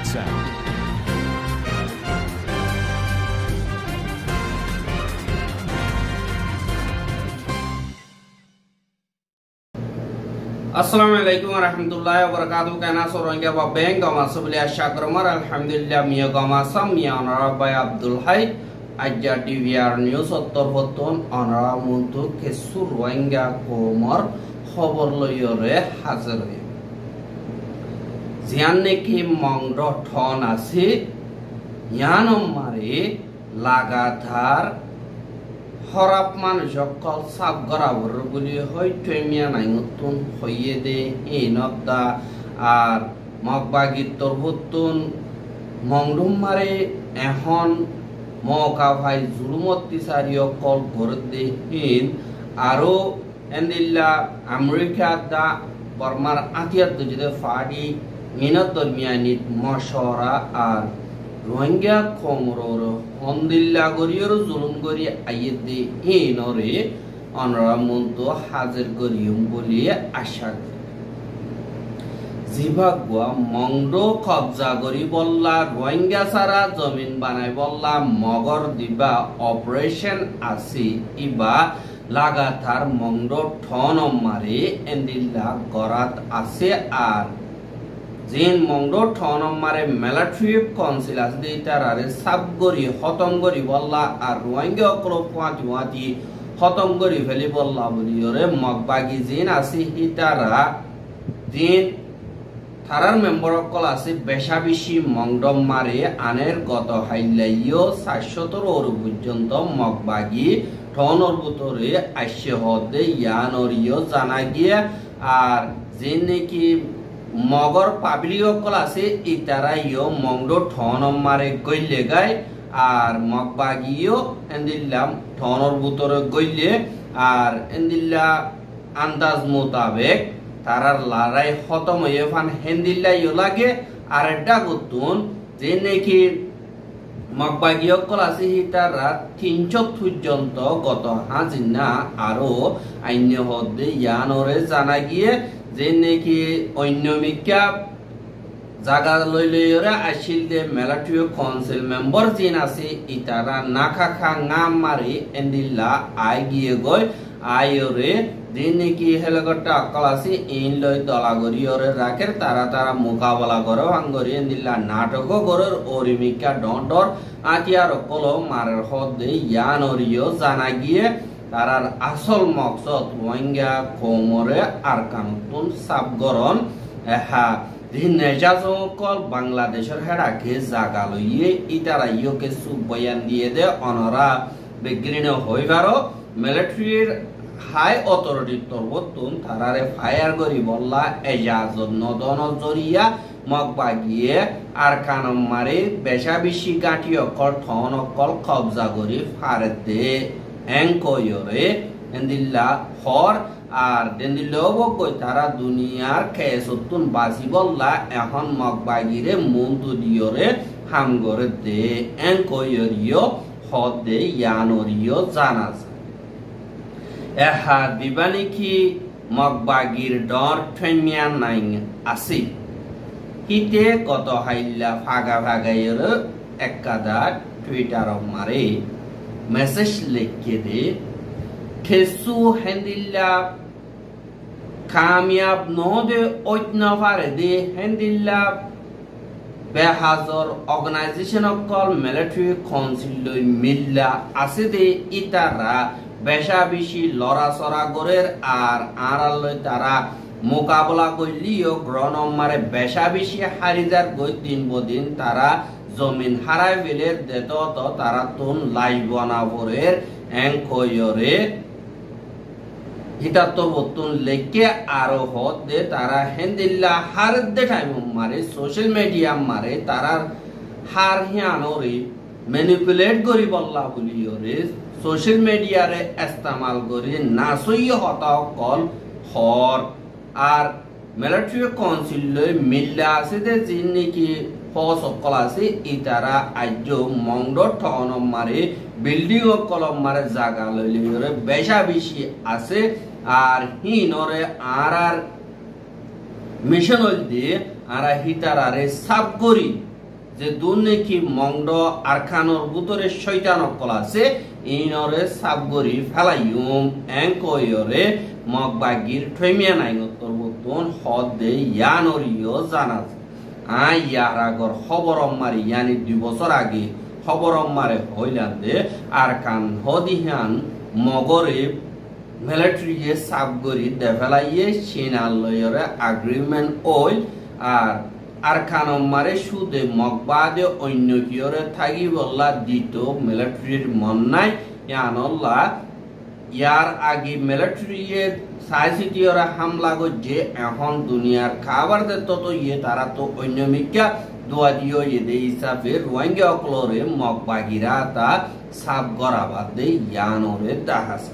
sound. Assalamualaikum warahmatullahi wabarakatuh. Kana sorongga babeng gama sebeli asyakromar alhamdulillah miya gama sam miya onara bay Abdul Hai aja TVR News ottor hoton onara muntu kesu rohingya komor khobor loyore hajar hoye jianne ki mongdo thon ase yanom mare lagatar হরাপ মানুষ সকল সাপ গরাবর বলি হয়তো মিয়া নাই নতুন হইয়ে দে এই নকদা আর মগবাগির তরবতুন মংডুম মারে এখন মকা ভাই জুলুমতি সারিও কল করে দে হিন আরো এন্দিল্লা আমেরিকা দা বর্মার আতিয়াত যদি ফাড়ি মিনত দরমিয়ানিত মশরা আর রোহিঙ্গা খমরর হন্দিল্লা গরিয়র জুলুম গরি আইয়েদে ইনরে অনরা মন্ত হাজির গরিয়ম বলি আশা জিভাগুয়া মংড কবজা গরি বললা রোহিঙ্গা সারা জমিন বানাই বললা মগর দিবা অপারেশন আসি ইবা লাগাতার মংড ঠন মারে এন্দিল্লা গরাত আছে আর জিন মংডো ঠনম মারে মিলিটারি কাউন্সিল আছে দেইতারারে সাবগরি খতম গরি বল্লা আর রোহিঙ্গা অকল পাঁচওয়াতি খতম গরি ফেলি বল্লা বলিওরে মগবাগি জিন আছে হিতারা জিন থারার মেম্বার অকল আছে বেশা বেশি মংডম মারে আনের গত হাইলাইও 400 ওর পর্যন্ত মগবাগি ঠনর ভিতরে আসে হদে ইয়ানরিও জানা গিয়ে আর জিন নাকি মগর পাবলিক অকল আছে ইতারা ইয়ো মংডো ঠনম মারে গইলে গায় আর মগবাগিও এন্দিল্লাম ঠনর ভিতরে গইলে আর এন্দিল্লা আন্দাজ মোতাবেক তারার লড়াই খতম হয়ে ফান হেন্দিল্লা ইয়ো লাগে আর এটা গতুন যে নাকি মগবাগি অকল আছে হিতারা 300 পর্যন্ত গত হাজিনা আরো আইন্য হদে ইয়ানরে জানা গিয়ে যে নাকি অন্যমিকা জায়গা লইলে আসিল দে মিলিটারি কাউন্সিল মেম্বার জিন আছে ইতারা নাখা খা নাম মারি এন্দিল্লা আই গিয়ে গয় আইরে দিন নাকি হেলিকপ্টার অকল আছে ইন লই দলাগরিয়রে রাখের তারা মোকাবেলা করে ভাঙ্গরি এন্দিল্লা নাটক গরর অরিমিকা ডর আতিয়ার অকল মারের হদে ইয়ানরিও জানা গিয়ে তারার আসল মকসদ রোহিঙ্গা কোমরে আর কানুন সাবগরণ হা নেজাজকল বাংলাদেশের হেরাকে জাগা লইয়ে ইতারা ইয়োকে সুবয়ান দিয়ে দে অনরা বিগ্রিণ হইবারো মিলিটারির হাই অথরিটি তরবতুন তারারে ফায়ার করি বললা এজাজত নদন জরিয়া মগবাগিয়ে আর কানম মারে বেশা বেশি গাঁটি অকল ঠন অকল কবজা করি ফারে দে এনকয়রে এন্দিল্লা হর আর দেন্দিল্লা বকই তারা দুনিয়ার কেসতুন বাসি বললা এখন মগবাগিরে মন্তু দিয়রে হামগরে দে এনকয়রিও হদে ইয়ানরিও জানাজ এহা দিবানি কি মগবাগির ডর ঠেমিয়া নাই আসি হিতে কত হাইল্লা ফাগা ফাগাইর একাদা টুইটার মারে মেসেজ লিখে দে খেসু হেন্দিল্লা কামিয়াব নদে ঐতনফারে দে হেন্দিল্লা বেহাজর অর্গানাইজেশন অকল মিলিটারি কাউন্সিল মিল্লা আছে দে ইতারা বেশা বেশি লড়াচড়া গরের আর আড়ালই তারা মোকাবেলা করলিও গ্রহণ মারে বেশা বেশি হারিজার গই দিন বদিন তারা জমিন হারাই ফেলে দেত তো তারা তুন লাই বনাবরের এনকয়রে হিতাত বতুন লেকে আরো হদ দে তারা হেন্দিল্লা হার দে টাইম মারে সোশ্যাল মিডিয়া মারে তারা হার হিয়ানরে ম্যানিপুলেট করি বললা বলিওরে সোশ্যাল মিডিয়ারে ইস্তেমাল করি নাসই হতা কল হর আর মিলিটারি কাউন্সিল লই মিল্লা আছে দে জিন নাকি সকল আছে ইতারা আজ মংড ঠন মারে বিল্ডিং কলম মারে জাগা লইলে বেশা বেশি আছে আর হিনরে আর মিশন দিয়ে আর হিতারারে সাব করি যে দুর্নীতি মংড আরখানোর ভিতরে শয়তান অকল আছে ইনরে সাবগরি ফেলাইম এঙ্কয়রে মগবাগির ঠৈমিয়া নাইনতর বতন হদ দে ইয়ানরিও জানা ইয়ার আগর খবর মারি ইয়ানি 2 বছর আগে খবর মারে হইলাম দে আরকান হদিহান মগরে মিলিটারি সাবগরি দেফেলাইয়ে সিনালয়রে এগ্রিমেন্ট ওই আর খানমারে সুদে মগবাদে অন্য কিয়রে থাকি বললা দিত মিলিটারির মন নাই ইয়ানল্লা ইয়ার আগে মিলিটারি সাইসিটিয়রা হামলা করছে এখন দুনিয়ার খাবার দে তত ইয়ে তারা তো অন্য মিকা দোয়া দিও ইয়ে হিসাবে রোহিঙ্গা অকলরে মগবাগিরা তা সাব গরাবাদ দে ইয়ানরে দাহাস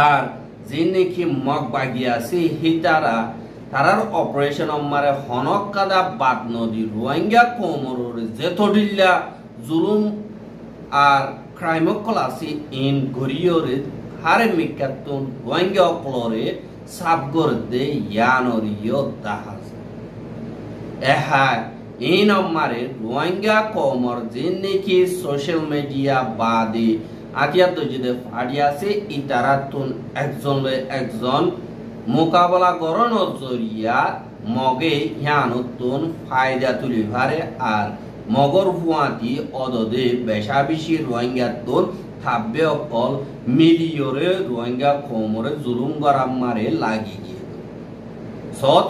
আর যে নাকি মগবাগি আছে হিতারা তারার অপারেশন আমারে হনক কাদা বাদ নদী রোহিঙ্গা কোমরের যেতডিল্লা জুলুম আর ক্রাইম ক্লাসি ইন গরিয়রে হারে মিকাতুন রোহিঙ্গা অকলরে সাবগর দে ইয়ানরিও দাহাজ এহা ইন আমারে রোহিঙ্গা কোমর যে নাকি সোশ্যাল মিডিয়া বাদে আতিয়া তো যদি ফাড়িয়াছে ইতারাতুন একজন মোকাবেলা করানোর জরিয়া মগে হিয়ানুতুন ফায়দা তুলি ভারে আর মগর ফুয়াতি অদদে বেশা বেশি রোহিঙ্গাতুন থাকবে অকল মিলিয়রে রোহিঙ্গা কোমরে জুলুম গরাম মারে লাগি গিয়ে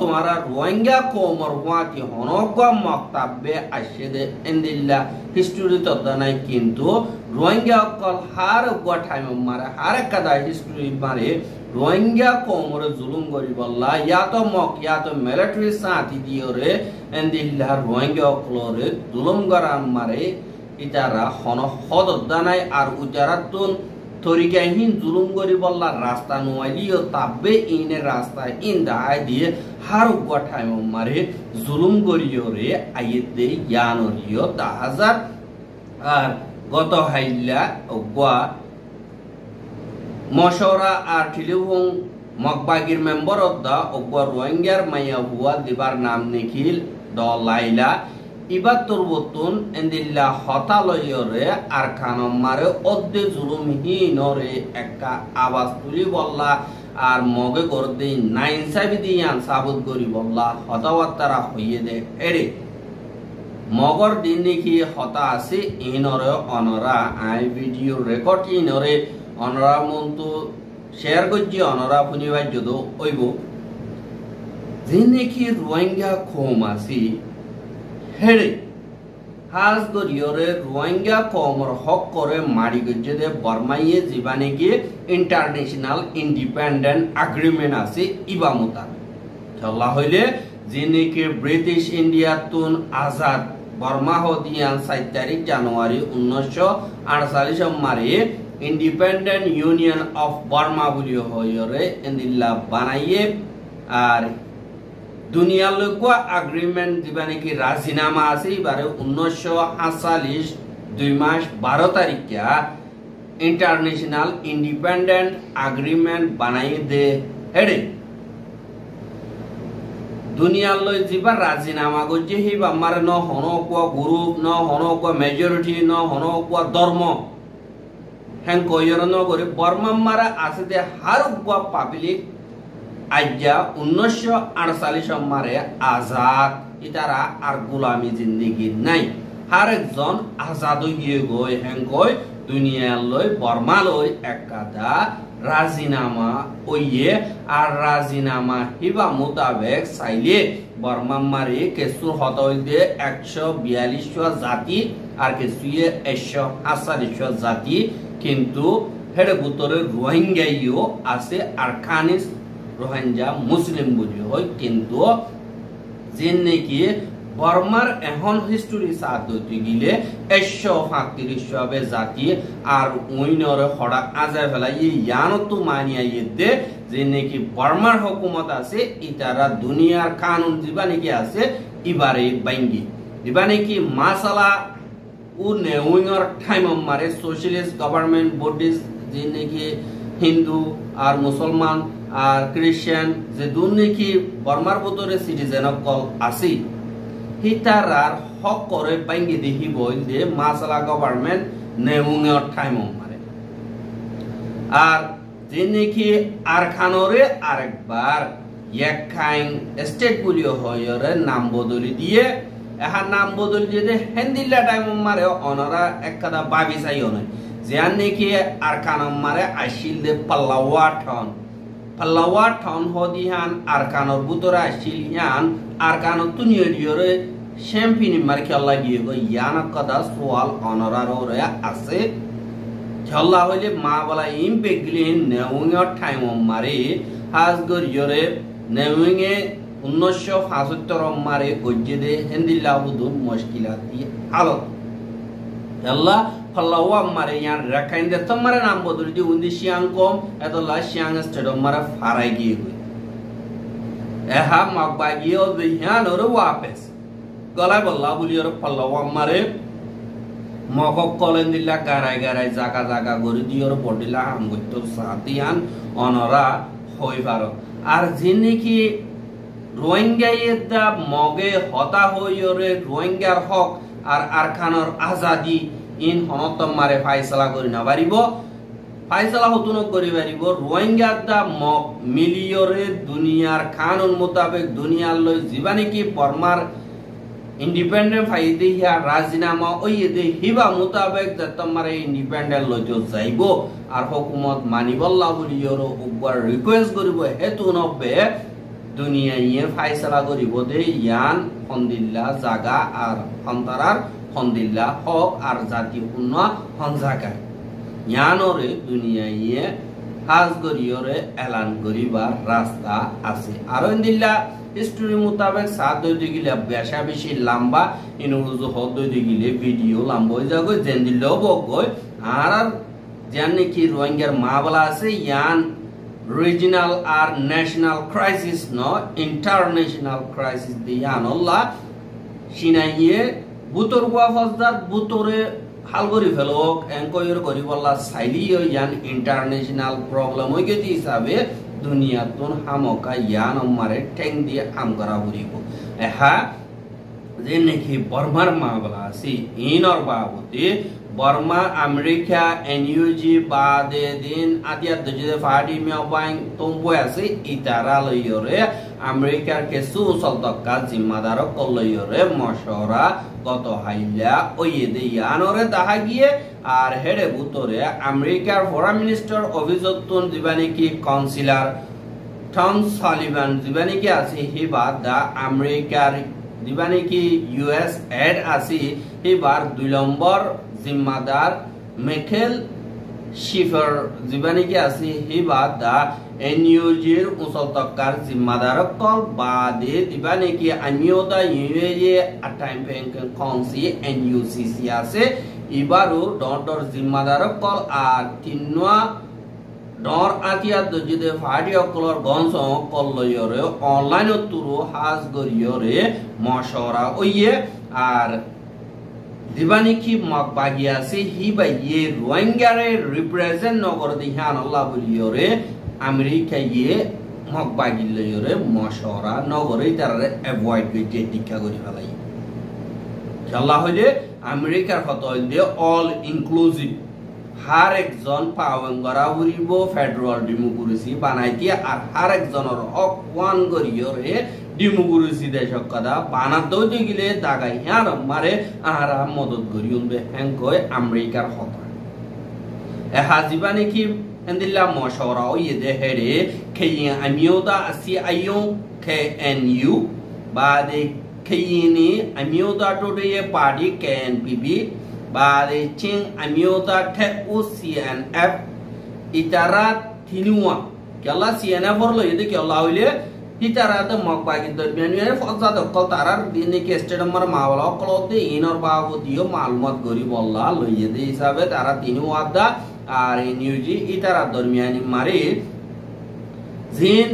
তোমারা রোহিঙ্গা কোমর ফুয়াতি হনক মক্তাব্বে আসে দে এন্দিল্লা হিস্টোরি তো নাই কিন্তু রোহিঙ্গা অকল হার টাইম মারে হার কাদা হিস্টোরি মারে রোহিঙ্গা কোমরে জুলুম করি বললা ইয়া তো মিলিটারি সাথী দিওরে এন্দিল্লা রোহিঙ্গা অকলরে জুলুম গরাম মারে ইতারা হন হদদ্দা নাই আর উজারাতুন তরিকাহীন জুলুম করি বললা রাস্তা নোয়াইলিও তাব্বে ইনে রাস্তা ইন দাহাই দিয়ে হার টাইম মারে জুলুম করিওরে আইতে ইয়ানরিও দাহাজার আর গত হাইল্লা ওগা মশরা আর টেলিফোন মগবাগির মেম্বার অফ দা ওগা রোহিঙ্গার মাইয়া হুয়া দিবার নাম নিখিল দ লাইলা ইবার তুরবতুন এন্দিল্লা হতালয়রে আর খানমারে অদ্দে জুলুমহীনরে একটা আওয়াজ তুলি বললা আর মগে গরদে নাইনসাবি দিয়ান সাবুত করি বললা হতাওয়াত্তারা হইয়ে দে এরে মগর দিন নাকি হতা আছে ইনরে অনরা আই ভিডিও রেকর্ড ইনরে অনরা মন্তু শেয়ার করছি অনরা শুনিবাই যদু ওইব যে নাকি রোহিঙ্গা খোম আছে হেড়ে হাজ গরিয়রে রোহিঙ্গা কমর হক করে মারি গজ্জে দে বর্মাইয়ে জীবানে গিয়ে ইন্টারন্যাশনাল ইন্ডিপেন্ডেন্ট এগ্রিমেন্ট আছে ইবা মোতাবেক চলা হইলে যে নাকি ব্রিটিশ ইন্ডিয়া তুন আজাদ বর্মা হদিয়ান 7 তারিখ জানুয়ারি 1948 মারে ইন্ডিপেন্ডেন্ট ইউনিয়ন অফ বর্মা বলি হইরে এন্দিল্লা বানাইয়ে আর দুনিয়ার লোক এগ্রিমেন্ট দিবা নাকি রাজিনামা আছে এবারে 1948 2 মাস 12 তারিখে ইন্টারন্যাশনাল ইন্ডিপেন্ডেন্ট এগ্রিমেন্ট বানাই দে হেডে দুনিয়ার লই যিবা রাজিনামা গজে হিবা মারে ন হনক গ্রুপ ন হনক মেজরিটি ন হনক ধর্ম হ্যাং কইর ন করে বর্মা মারা আছে দে হার পাবলিক আজ্জা 1948 মারে আজাদ ইতারা আর গোলামি জিন্দেগি নাই হার একজন আজাদ হইয়ে গই হ্যাং কই দুনিয়ার লই বর্মা লই একাদা রাজিনামা ওইয়ে আর রাজিনামা হিবা মোতাবেক চাইলে বর্মা মারে কেসুর হতইদে 142 জাতি আর কেসুয়ে 148 জাতি কিন্তু হেড়ে ভিতরে রোহিঙ্গাইও আছে আর খানিস রোহিঙ্গা মুসলিম বুঝি হয় কিন্তু যে নাকি বর্মার এখন হিস্টোরি সাথ হইতে গিলে 135 জাতি আর উইনরে হড়া আজা ফেলাই ইয়ানতো মানিয়ে দে যে নাকি বর্মার হুকুমত আছে ইতারা দুনিয়ার কানুন দিবা নাকি আছে ইবারে বাইঙ্গি দিবা নাকি মাসালা ও নেউইংর টাইম মারে সোশ্যালিস্ট গভর্নমেন্ট বডিজ যে নাকি হিন্দু আর মুসলমান আর খ্রিস্টান যে দুন নাকি বর্মার ভিতরে সিটিজেন কল আছে হিতারার হক করে বাইঙ্গি দেখি বই যে মাসালা গভর্নমেন্ট নেউঙের টাইম মারে আর যে নাকি আরখানরে আরেকবার এক খাইং স্টেট বলিও হয়রে নাম বদলি দিয়ে এহার নাম বদলি দিয়ে হেন্দিল্লা টাইম মারে অনরা একটা বাবি চাইও নয় যেন নাকি আরখানম মারে আসিল দে পাল্লাওয়া ঠন হদিহান আরকানর বুতরা আসিল ইয়ান আরকানর তুনিয়রে শ্যাম্পিনি মার খেলা গিয়ে গো ইয়ান কথা সোয়াল অনরার ওরে আছে খেলা হইলে মা বলা ইম বেগলিন নেউঙের টাইম মারে হাজ গরিয়রে নেউঙে 1975 মারে গজ্জে দে হেন্দিল্লা বুদুন মুশকিলাতি হালত খেলা ফলাওয়া মারে ইয়ান রাখাইন দে তোমারে নাম বদলি দি উন্দি শিয়াং কম এতলা শিয়াং স্টেডিয়াম মারে ফারাই গিয়ে গই এহা মাগবা গিয়ে দে ইয়ান ওরে ওয়াপেস গলা বল্লা বলিয়র ফলাওয়া মারে মকক কলেন দিলা গারাই গারাই জাগা জাগা গরি দিয়র বডিলা হাম গইত সাতিয়ান অনরা হই পারো আর যিনি কি রোহিঙ্গা মগে হতা হইয়রে রোহিঙ্গার হক আর আরখানর আজাদি ইন হনত মারে ফাইসলা করি না পারিব ফাইসলা হতুন করি পারিব রোহিঙ্গা দা মগ মিলিয়রে দুনিয়ার কানুন মোতাবেক দুনিয়ার লই জীবানি কি বর্মার ইন্ডিপেন্ডেন্ট ফাইদে হিয়া রাজিনামা ওই দে হিবা মোতাবেক তোমারে ইন্ডিপেন্ডেন্ট লইতো যাইব আর হুকুমত মানিবল্লা বলিয়র একবার রিকোয়েস্ট করিব হেতু নবে দুনিয়া ইয়ে ফাইসলা করিব দে ইয়ান হন্দিল্লা জাগা আর হন্তারার হন্দিল্লা হক আর জাতি পূর্ণ হনজাকা ইয়ানরে দুনিয়া ইয়ে হাজ গরিয়রে এলান করিবার রাস্তা আছে আর হন্দিল্লা হিস্টরি মোতাবেক 7 দই গিলে বেশা বেশি লম্বা ইনহুজু হদ দই গিলে ভিডিও লম্বা হয়ে যাবে যেন দিলেও বগই আর জানি কি রোহিঙ্গার মাবলা আছে ইয়ান রিজিনাল আর ন্যাশনাল ক্রাইসিস নো ইন্টারন্যাশনাল ক্রাইসিস দিয়ান আল্লাহ সিনাইয়ে বুতর গুয়া ফজদাত বুতরে হালগরি ফেলোক এনকয়র করি বল্লা সাইলিও ইয়ান ইন্টারন্যাশনাল প্রবলেম হই গেছি হিসাবে দুনিয়াতুন হামকা ইয়ান আমারে ঠেং দিয়ে হাম করা বুড়িব এহা যে নাকি বর্মার মামলা আছে ইনর বাবতে বর্মা আমেরিকা এনইউজি বাদে দিন আদিয়া দজে ফাডি মেবাইং তোমবো আছে ইতারা লইরে আমেরিকার কেসু সলতকা জিম্মাদার কলইরে মশরা কত হাইলা ওইদে ইয়ানরে দাহা গিয়ে আর হেডে বুতরে আমেরিকার ফরেন মিনিস্টার অভিযত্তন দিবানি কি কাউন্সিলর টম সালিভান দিবানি কি আছে হিবা দা আমেরিকার দিবানি কি ইউএস এড আছে হিবার 2 নম্বর জিম্মাদার মেখেল শিফার দিবানি কি আছে হিবা দা এনইউজির উসলতকার জিম্মাদার কল বাদে দিবানি কি আমিও দা ইউএ টাইম ব্যাংক কাউন্সি এনইউসিসি আছে ইবারু ডর জিম্মাদার কল আর তিনওয়া ডর আতিয়া দজিদে ফাডিও কলর গনস কল লয়রে অনলাইন তুরু হাজ গরিয়রে মশওরা ওইয়ে আর দিবানি কি মকবাগি আছে হিবা ইয়ে রোহিঙ্গারে রিপ্রেজেন্ট নগর দিহান আল্লাহ বলিয়রে আমেরিকা ইয়ে মকবাগি লয়রে মশওরা নগরে তারে অ্যাভয়েড করতে টিকা করি ফেলাই আল্লাহ হইলে আমেরিকার কথা হইলে অল ইনক্লুসিভ হার একজন পাওয়ান করা উড়িব ফেডারেল ডেমোক্রেসি বানাই দিয়ে আর হার একজনের হক ওয়ান করিয়রে ডেমোক্রেসি দেশক কথা বানা দইতে গেলে দাগাই হ্যাঁ মারে আর মদত করি উনবে হ্যাঁ আমেরিকার হতা এহা জীবানি কি হেন্দিল্লা মশওরা ওই দে হেরে খেয়ে আমিও দা আসি আইও KNU বাদে খেয়ে আমিও দা টোটে পার্টি KNPP বাদে চিং আমিও দা ঠে CNF ইতারা তিনুয়া কেলা CNF হলো এদে কেলা হইলে ইতারা তো মকবাগি দরমিয়ানে ফজা দকল তারার দিনে কে স্টেডিয়ামর মাওলা কলতে ইনর বাবদিও মালুমাত গরি বল্লা লইয়ে দে হিসাবে তারা তিনুয়া দা আর নিউজি ইতারা দরমিয়ানি মারি জিন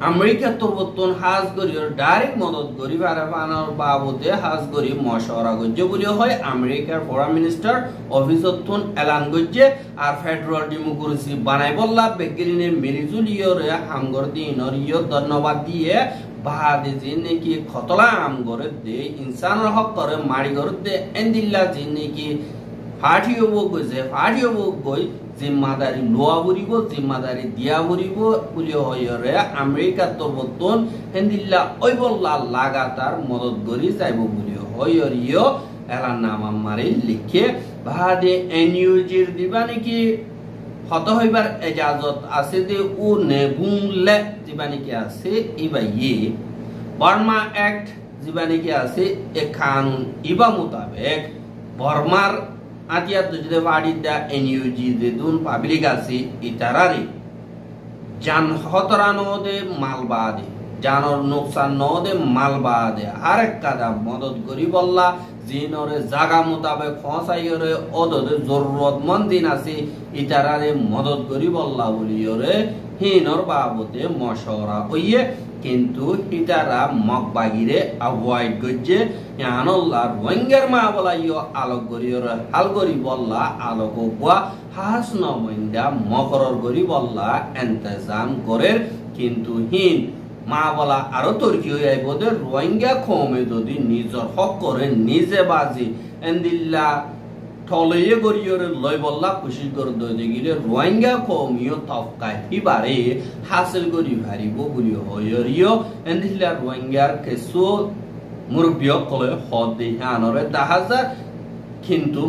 আমেরিকা তরবতন হাজ গরির ডাইরেক্ট মদত গরি বানানোর বাবদে হাজ গরি মশওরা গজ্জে বলি হয় আমেরিকার ফরেন মিনিস্টার অভিযত্তন এলান গজ্জে আর ফেডারেল ডেমোক্রেসি বানাই বললা বেগিরিনে মিলিজুলিয়রে হামগর দিনর ইয় ধন্যবাদ দিয়ে বাদে যে নাকি খতলা আম করে দে ইনসানের হক করে মারি করে দে এন্দিল্লা যে নাকি ফাটিও গইছে ফাটিও গই জিম্মাদারি লোয়া বুড়িব জিম্মাদারি দিয়া বুড়িব বলি হইরে আমেরিকার তরবতন হেন্দিল্লা ওই বল্লা লাগাতার মদত করি যাইব বলি হইরিও এলার নাম আমারে লিখে বাদে এনইউজির দিবা নাকি হত হইবার এজাজত আছে যে ও নেগুলে দিবা নাকি আছে ইবাই বর্মা অ্যাক্ট দিবা নাকি আছে এ কানুন ইবা মোতাবেক বর্মার আতিয়াত যদি বাড়ি দা এনইউজি যে দুন পাবলিক আছে ইতারারে জান হতরা নদে মাল বাদে জানর নোকসান নদে মাল বাদে আরেক কাদা মদত করি বললা জিনরে জাগা মোতাবেক ফসাইরে ওদরে জরুরতমন্দ দিন আছে ইতারারে মদত করি বললা বলিরে হিনর বাবতে মশওরা হইয়ে কিন্তু ইতারা মকবাগিরে অ্যাভয়েড করছে আনল্লাহ রোহিঙ্গার মা বলা ইয় আলোক করিরে হাল করি বললা আলোক কোয়া হাস নমইন্দা মকরর করি বললা ইন্তজাম করে কিন্তু হিন মা বলা আরো তর্কি হয়ে আইব যে রোহিঙ্গা কমে যদি নিজের হক করে নিজে বাজি এন্দিল্লা ঠলইয়ে গরিয়রে লই বললা খুশি করে দই গিলে রোহিঙ্গা কমিও তফকাই হিবারে হাসিল করি ভারিব বলি হইরিও এন্দিল্লা রোহিঙ্গার কেসু মুরব্বিয় কলে হদ দেহানরে দাহাজার কিন্তু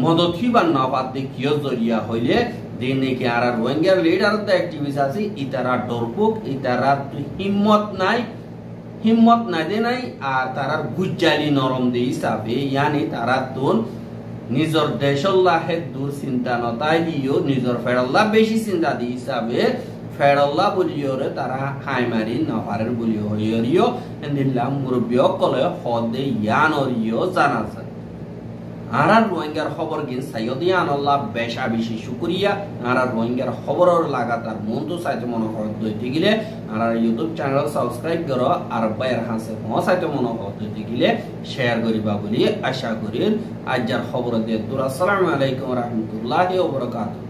মদত হিবার না পাতে কিয় জরিয়া হইলে দিনে কি আর রোহিঙ্গার লিডার তো অ্যাক্টিভিস্ট আছে ইতারা ডরপুক ইতারা হিম্মত নাই দে নাই আর তারার গুজ্জালি নরম দে হিসাবে ইয়ানি তারা তুন নিজর দেশল্লাহে দূর চিন্তা নতাই দিও নিজর ফেরল্লাহ বেশি চিন্তা দি হিসাবে ফেরল্লাহ বলিওরে তারা হাই মারি নপারের বলি হইরিও এন্দিল্লা মুরব্বিয় কলে হদে ইয়ানরিও জানা যায় আর রোহিঙ্গার খবর গিন সাইয়দিয়া আল্লাহ বেশা বেশি শুকরিয়া আর রোহিঙ্গার খবরর লাগাতার মন তো চাইতে মনে হয় দইতে গিলে আর ইউটিউব চ্যানেল সাবস্ক্রাইব করো আর বাইর হাসে চাইতে মনে হয় দইতে গিলে শেয়ার করিবা বলি আশা করি আজ যার খবর দিয়ে আসসালামু আলাইকুম ওয়া রাহমাতুল্লাহি ওয়া বারাকাতুহু।